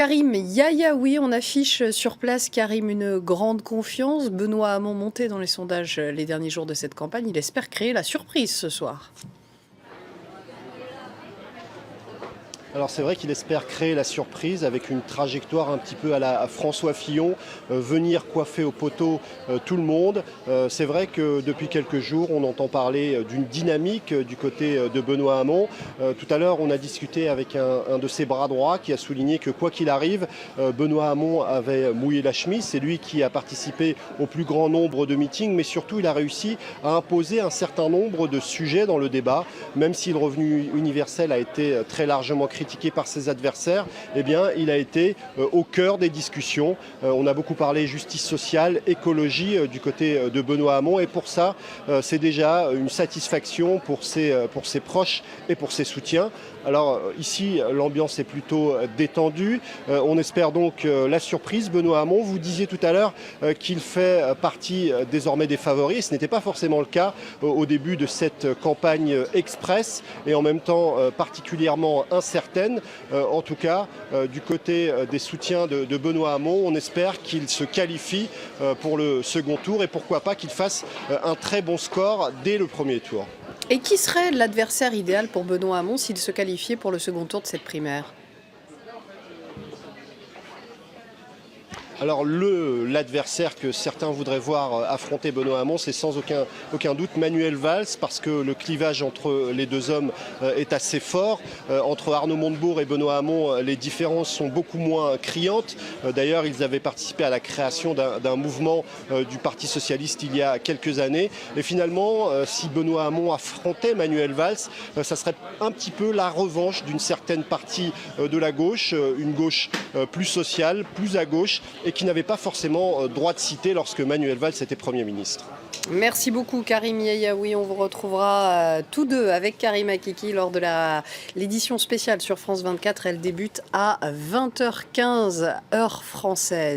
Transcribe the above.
Karim Yayaoui, on affiche sur place, Karim, une grande confiance. Benoît Hamon monté dans les sondages les derniers jours de cette campagne. Il espère créer la surprise ce soir. Alors c'est vrai qu'il espère créer la surprise avec une trajectoire un petit peu à François Fillon, venir coiffer au poteau tout le monde. C'est vrai que depuis quelques jours, on entend parler d'une dynamique du côté de Benoît Hamon. Tout à l'heure, on a discuté avec un de ses bras droits qui a souligné que quoi qu'il arrive, Benoît Hamon avait mouillé la chemise. C'est lui qui a participé au plus grand nombre de meetings, mais surtout il a réussi à imposer un certain nombre de sujets dans le débat. Même si le revenu universel a été très largement critiqué par ses adversaires, eh bien, il a été au cœur des discussions. On a beaucoup parlé justice sociale, écologie du côté de Benoît Hamon, et pour ça, c'est déjà une satisfaction pour ses proches et pour ses soutiens. Alors ici, l'ambiance est plutôt détendue. On espère donc la surprise. Benoît Hamon, vous disiez tout à l'heure qu'il fait partie désormais des favoris. Ce n'était pas forcément le cas au début de cette campagne express et en même temps particulièrement incertaine. En tout cas, du côté des soutiens de Benoît Hamon, on espère qu'il se qualifie pour le second tour et pourquoi pas qu'il fasse un très bon score dès le premier tour. Et qui serait l'adversaire idéal pour Benoît Hamon s'il se qualifiait pour le second tour de cette primaire ? Alors l'adversaire que certains voudraient voir affronter Benoît Hamon, c'est sans aucun doute Manuel Valls, parce que le clivage entre les deux hommes est assez fort. Entre Arnaud Montebourg et Benoît Hamon, les différences sont beaucoup moins criantes. D'ailleurs, ils avaient participé à la création d'un mouvement du Parti socialiste il y a quelques années. Et finalement, si Benoît Hamon affrontait Manuel Valls, ça serait un petit peu la revanche d'une certaine partie de la gauche, une gauche plus sociale, plus à gauche, et qui n'avait pas forcément droit de citer lorsque Manuel Valls était Premier ministre. Merci beaucoup Karim Yayaoui. On vous retrouvera tous deux avec Karim Akiki lors de l'édition spéciale sur France 24. Elle débute à 20h15 heure française.